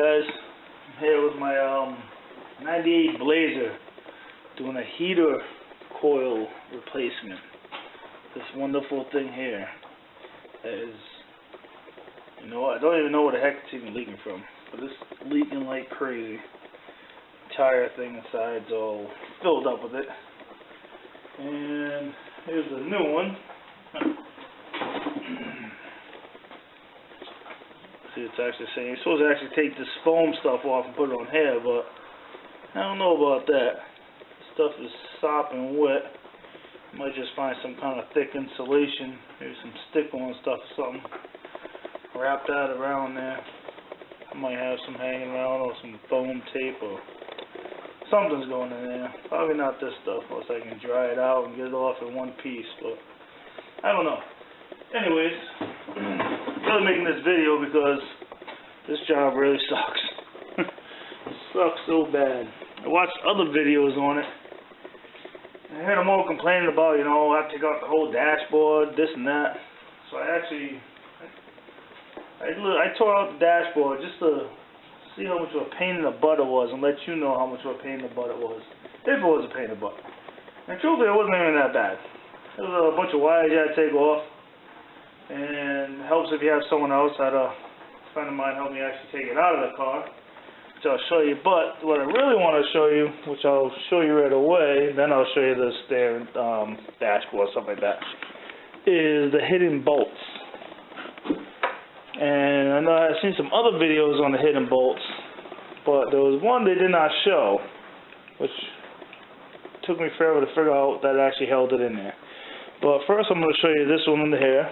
guys, I'm here with my 98 Blazer doing a heater coil replacement. This wonderful thing here is, you know, I don't even know where the heck it's even leaking from, but it's leaking like crazy. The entire thing inside's all filled up with it. And here's the new one. See, it's actually saying you're supposed to actually take this foam stuff off and put it on here, but I don't know about that. This stuff is sopping wet. Might just find some kind of thick insulation, maybe some stick-on stuff or something. Wrap that around there. I might have some hanging around or some foam tape or something's going in there. Probably not this stuff, unless I can dry it out and get it off in one piece, but I don't know. Anyways, I'm really making this video because this job really sucks. It sucks so bad. I watched other videos on it. I heard them all complaining about, you know, I have to take out the whole dashboard, this and that. So I tore out the dashboard just to see how much of a pain in the butt it was and let you know how much of a pain in the butt it was. If it was a pain in the butt. And truthfully, it wasn't even that bad. There was a bunch of wires you had to take off. And it helps if you have someone else. I had a friend of mine help me actually take it out of the car, which I'll show you. But what I really want to show you, which I'll show you right away, then I'll show you the steering dashboard, stuff like that, is the hidden bolts. And I know I've seen some other videos on the hidden bolts, but there was one they did not show, which took me forever to figure out that actually held it in there. But first I'm going to show you this one in the here,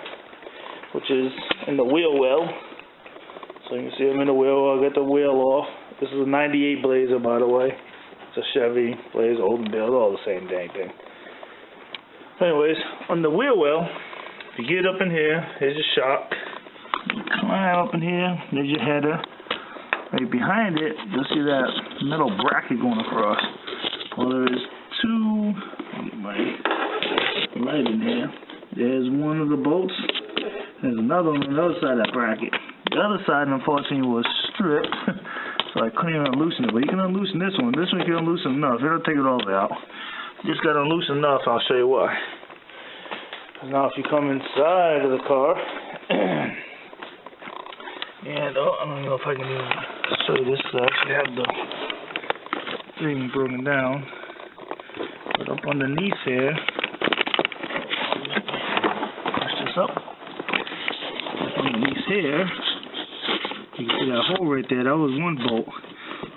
which is in the wheel well. So you can see I'm in the wheel. I'll get the wheel off. This is a 98 Blazer, by the way. It's a Chevy Blazer, old and build, all the same dang thing. Anyways, on the wheel well, if you get up in here, here's your shock. You climb up in here, there's your header. Right behind it, you'll see that metal bracket going across. Well, there is two, right in here. There's one of the bolts. There's another one on the other side of that bracket. The other side, unfortunately, was stripped, so I couldn't even unloosen it. But you can unloosen this one. This one you can unloosen enough. You don't take it all the way out. You just got to unloosen enough. I'll show you why. Now, if you come inside of the car, and I don't know if I can even show you this, because I actually have the thing broken down. But up underneath here, push this up. Underneath here, you can see that hole right there. That was one bolt.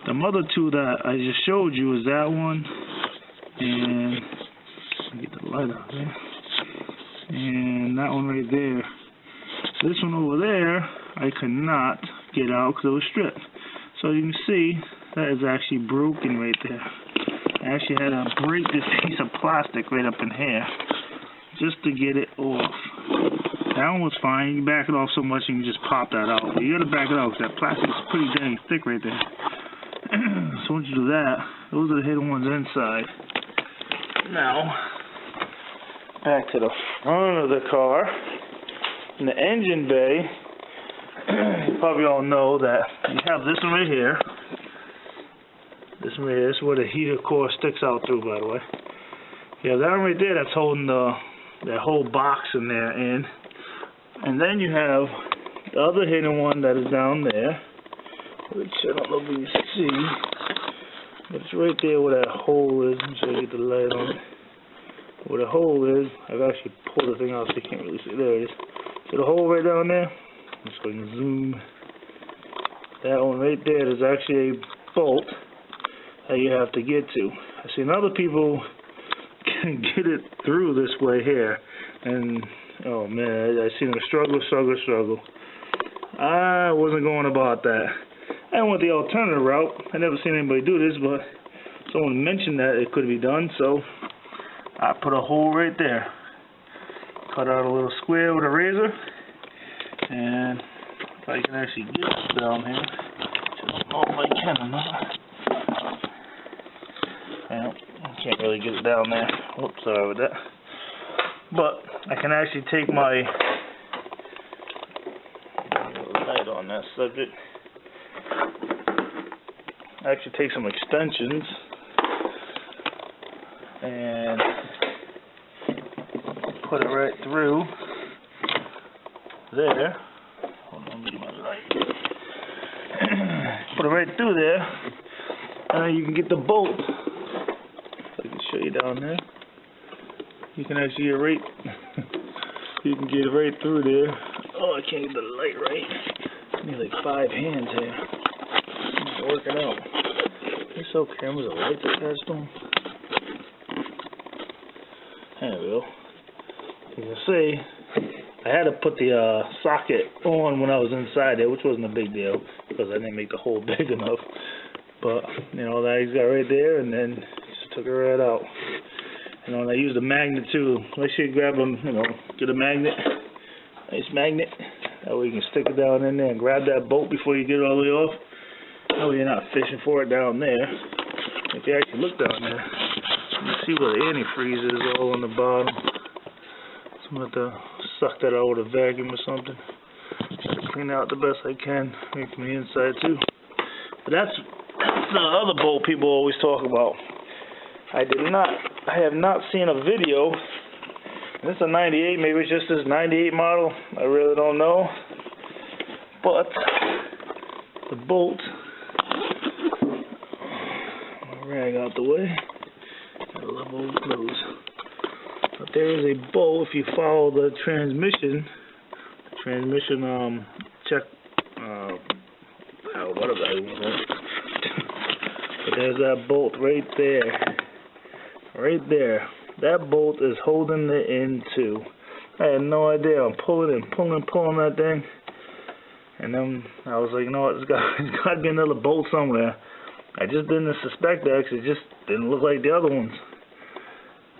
The other two that I just showed you is that one, and let me get the light out there, and that one right there. This one over there, I could not get out because it was stripped. So you can see that is actually broken right there. I actually had to break this piece of plastic right up in here just to get it off. That one was fine. You can back it off so much you can just pop that out. But you gotta back it out because that plastic is pretty dang thick right there. So once you do that, those are the hidden ones inside. Now, back to the front of the car. In the engine bay, you probably all know that you have this one right here. This one right here. This is where the heater core sticks out through, by the way. Yeah, that one right there, that's holding that whole box in there in. And then you have the other hidden one that is down there, which I don't know if you can see, but it's right there where that hole is. Let me show you the light on it. Where the hole is, I've actually pulled the thing out so you can't really see. There it is. So the hole right down there, I'm just going to zoom. That one right there, there's actually a bolt that you have to get to. I've seen other people can get it through this way here, and oh man, I seen them struggle. I wasn't going about that. I went the alternative route. I never seen anybody do this, but someone mentioned that it could be done, so I put a hole right there. Cut out a little square with a razor, and if I can actually get this down here, I don't know if I can or not. Well, I can't really get it down there. Oops, sorry about that. But I can actually take my light on that subject. actually take some extensions and put it right through there. Hold on, let me get my light. Put it right through there, and then you can get the bolt. I can show you down there. You can actually get right. You can get right through there. Oh, I can't get the light right. I need like 5 hands here. I'm working out. It's okay. Cameras are lights attached to them. There we go. You can see, I had to put the socket on when I was inside there, which wasn't a big deal because I didn't make the hole big enough. But you know, that he's got right there, and then just took it right out. You know, and I used a magnet too. Make sure you grab them. You know, get a magnet, nice magnet. That way you can stick it down in there and grab that bolt before you get it all the way off. That way you're not fishing for it down there. If you actually look down there, you see where the antifreeze is all on the bottom. So I'm going to have to suck that out with a vacuum or something. Try to clean it out the best I can, maybe from the inside too. But that's the other bolt people always talk about. I have not seen a video. This is a 98, maybe it's just this 98 model. I really don't know. But the bolt, rag out the way. Gotta love old clothes. But there is a bolt if you follow the transmission check. Whatever that was. But there's that bolt right there. Right there. That bolt is holding it in too. I had no idea. I'm pulling that thing. And then I was like, you know what, there's got to be another bolt somewhere. I just didn't suspect that because it just didn't look like the other ones.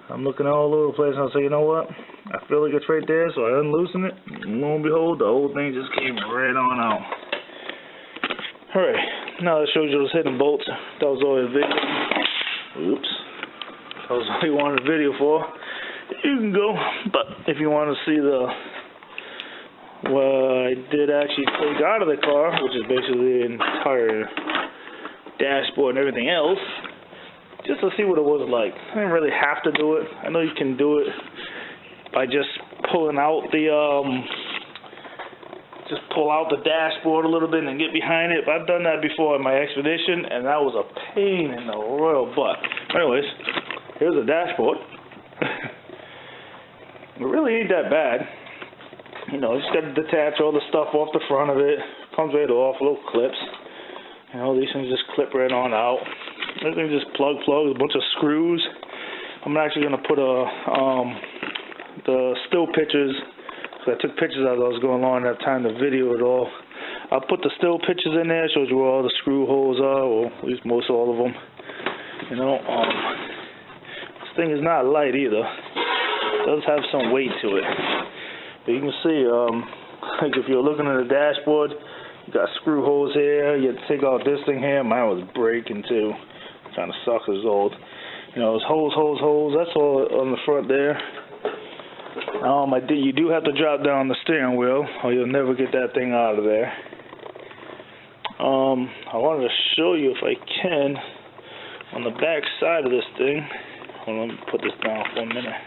I'm looking all over the place and I was like, you know what? I feel like it's right there, so I unloosen it. And lo and behold, the whole thing just came right on out. Alright, now that shows you those hidden bolts. That was all the video. Oops. That was all you wanted a video for. You can go, but if you want to see what I did actually take out of the car, which is basically the entire dashboard and everything else, just to see what it was like. I didn't really have to do it. I know you can do it by just pulling out the pull out the dashboard a little bit and get behind it. But I've done that before in my Expedition, and that was a pain in the royal butt. Anyways, here's the dashboard. It really ain't that bad. You know, just got to detach all the stuff off the front of it. Comes right off, little clips. You know, these things just clip right on out. Everything just plug, a bunch of screws. I'm actually going to put the still pictures. So I took pictures as I was going along that time to video it all. I'll put the still pictures in there, shows you where all the screw holes are, or at least most all of them. You know, this thing is not light either. It does have some weight to it. But you can see, like if you're looking at the dashboard, you got screw holes here. You have to take out this thing here. Mine was breaking too. Kind of sucks as old. You know, it's holes. That's all on the front there. You do have to drop down the steering wheel, or you'll never get that thing out of there. I wanted to show you if I can on the back side of this thing. Hold on, let me put this down for a minute.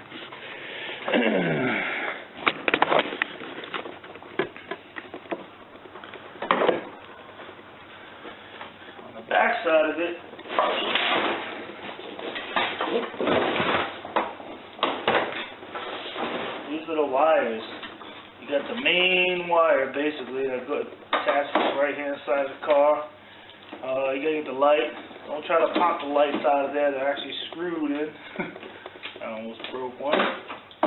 On the back side of it, these are the wires. You got the main wire basically that go attached to the right hand side of the car. You gotta get the light. Don't try to pop the lights out of there. They're actually screwed in. I almost broke one.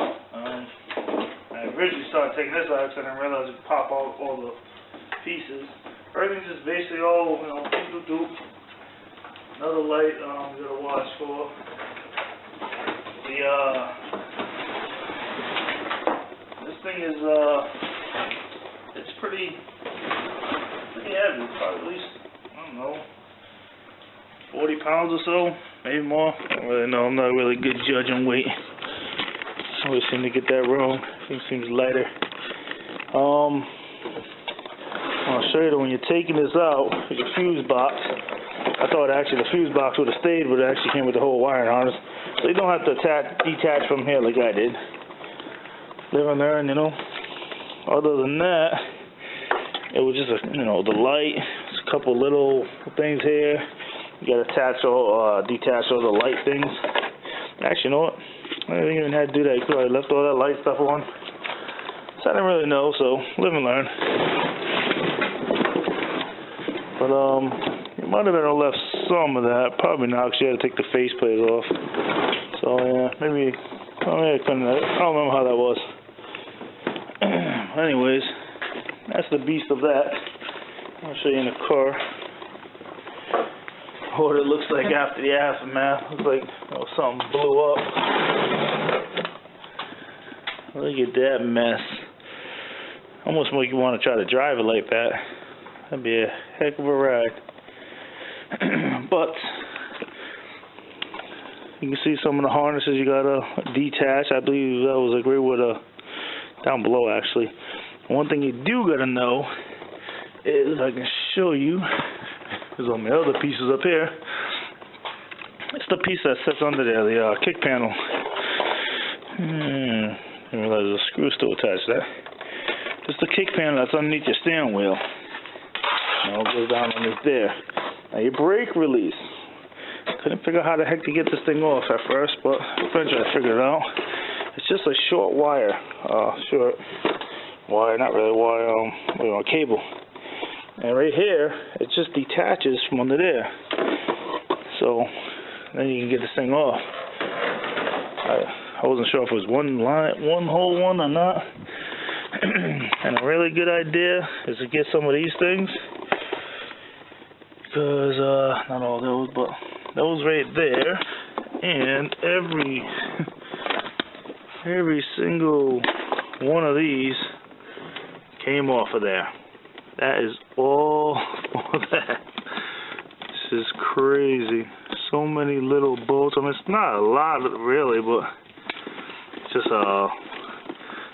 I originally started taking this out because I didn't realize it would pop out all the pieces. Everything's just basically all, you know, doop. Another light you gotta watch for. This thing is it's pretty heavy, probably at least, I don't know, 40 pounds or so, maybe more. I don't really know. I'm not a really good judge on weight. I always seem to get that wrong. Thing seems lighter. I'll show you that when you're taking this out, your fuse box, I thought actually the fuse box would have stayed, but it actually came with the whole wiring harness. So you don't have to detach from here like I did. Live and learn, you know. Other than that, it was just the light, a couple little things here. You gotta detach all the light things. Actually, you know what? I didn't even have to do that. You could have left all that light stuff on. So I didn't really know, so live and learn. But it might have been I left some of that. Probably not, because you had to take the faceplate off. So yeah, maybe I don't remember how that was. Anyways, that's the beast of that. I'll show you in the car what it looks like after the aftermath. Looks like something blew up. Look at that mess. Almost make you want to try to drive it like that. That'd be a heck of a ride. But you can see some of the harnesses you gotta detach. I believe that was agreed with down below actually. One thing you do gotta know is I can show you. There's on the other pieces up here. It's the piece that sits under there, the kick panel. I didn't realize there's a screw still attached to that. It's the kick panel that's underneath your steering wheel. It goes down underneath there. Now your brake release. Couldn't figure out how the heck to get this thing off at first, but eventually I figured it out. It's just a short wire. Short wire, not really wire, a cable. And right here, it just detaches from under there. So then you can get this thing off. I wasn't sure if it was one whole one or not. And a really good idea is to get some of these things. Because, not all those, but those right there. And every single one of these came off of there. That is all for that. This is crazy. So many little bolts. I mean, it's not a lot really, but it's just a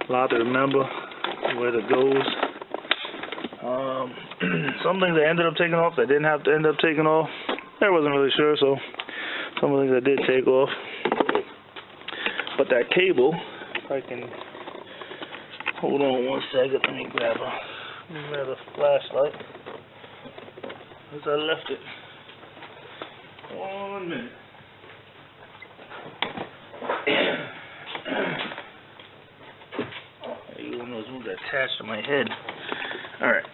lot to remember where it goes. Some things I ended up taking off that I didn't have to end up taking off. I wasn't really sure, so some of the things I did take off. But that cable, if I can hold on one second, let me grab a flashlight. As I left it. 1 minute. You one of those ones that attached to my head. Alright.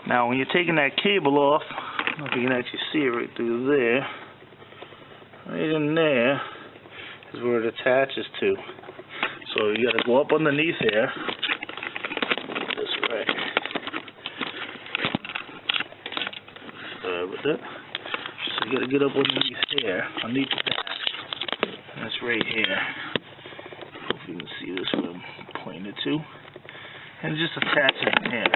Now when you're taking that cable off, I don't know if you can actually see it right through there. Right in there is where it attaches to. So you gotta go up underneath here. This way. Sorry about that. So you gotta get up underneath here, underneath the dash. And that's right here. Hope you can see this where I'm pointing it to. And just attach it in here.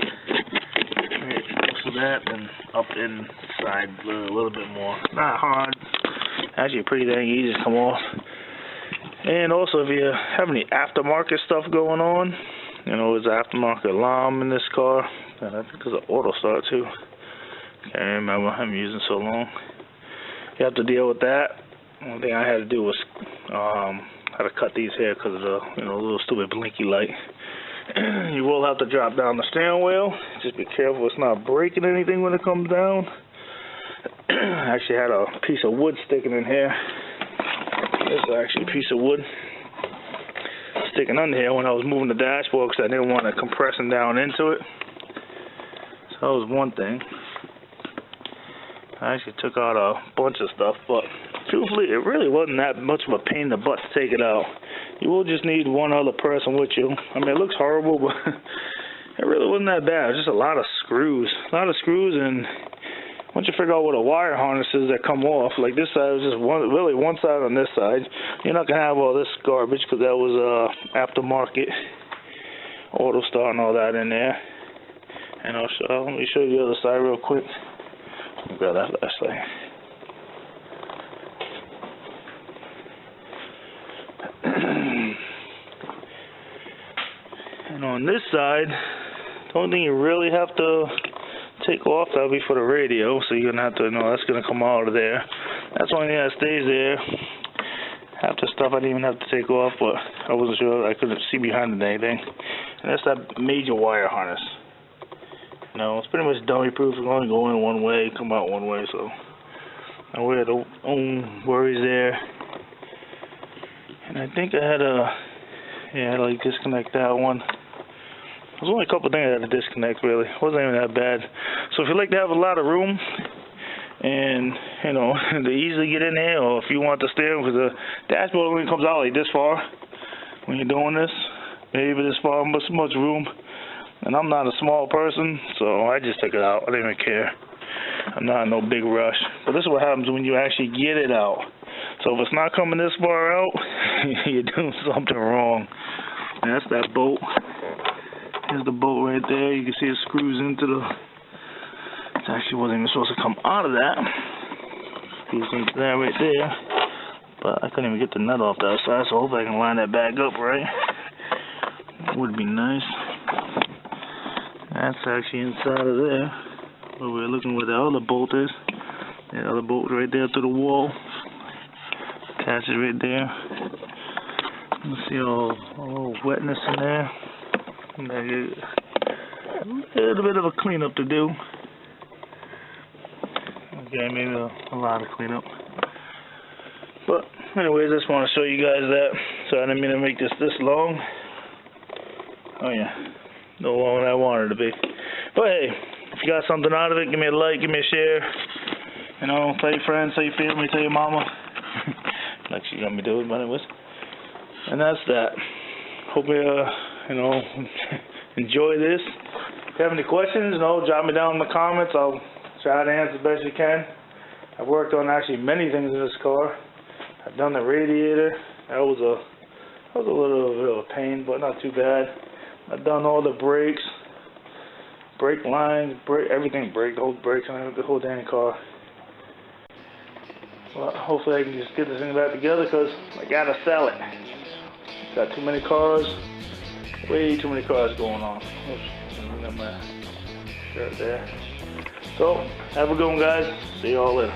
Right, so that and up inside a little bit more. Not hard. Actually pretty dang easy to come off. And also if you have any aftermarket stuff going on, there's an aftermarket alarm in this car. And I think there's an auto start too. Can't remember, I haven't used it so long. You have to deal with that. One thing I had to do was how to cut these here because of the little stupid blinky light. You will have to drop down the steering wheel. Just be careful it's not breaking anything when it comes down. I actually had a piece of wood sticking in here. This is actually a piece of wood sticking under here when I was moving the dashboard because I didn't want it compressing down into it. So that was one thing. I actually took out a bunch of stuff, but truthfully, it really wasn't that much of a pain in the butt to take it out. You will just need one other person with you. I mean, it looks horrible, but it really wasn't that bad. It was just a lot of screws. And once you figure out what a wire harness is that come off, like this side was just really one side on this side. You're not going to have all this garbage because that was aftermarket auto start and all that in there. And let me show you the other side real quick. Grab that flashlight. And on this side, the only thing you really have to take off, that'll be for the radio, so you're gonna have to know that's gonna come out of there. That's the only thing that stays there. Half the stuff I didn't even have to take off, but I wasn't sure, I couldn't see behind it anything. And that's that major wire harness. No, it's pretty much dummy proof. It's only go in one way, come out one way, so we had no worries there. And I think I had I had to like disconnect that one. There's only a couple things I had to disconnect, really. It wasn't even that bad. So if you like to have a lot of room, and you know, to easily get in there, or if you want the steering, because the dashboard only comes out like this far when you're doing this, maybe this far, much room. And I'm not a small person, so I just took it out. I didn't even care. I'm not in no big rush. But this is what happens when you actually get it out. So if it's not coming this far out, you're doing something wrong. And that's that bolt. Here's the bolt right there. You can see it screws into the... It actually wasn't even supposed to come out of that. Screws into that right there. But I couldn't even get the nut off that side, so I hope I can line that back up right. That would be nice. That's actually inside of there. Where we're looking where the other bolt is. The other bolt right there to the wall. Attach it right there. You see all wetness in there. A little bit of a cleanup to do. Okay, maybe a lot of cleanup. But anyways, I just want to show you guys that. So I didn't mean to make this long. Oh yeah, no longer than I wanted it to be. But hey, if you got something out of it, give me a like, give me a share. You know, tell your friends, tell your family, tell your mama. Like she got me do it, but anyways. And that's that. Hope you, you know, enjoy this. If you have any questions, drop me down in the comments. I'll try to answer as best you can. I've worked on actually many things in this car. I've done the radiator. That was a little bit of a pain, but not too bad. I've done all the brakes, brake lines, everything braked, the whole brakes on the whole damn car. Well, hopefully I can just get this thing back together because I gotta sell it. Got too many cars, way too many cars going on. Oops, got my shirt there. So, have a good one, guys. See y'all later.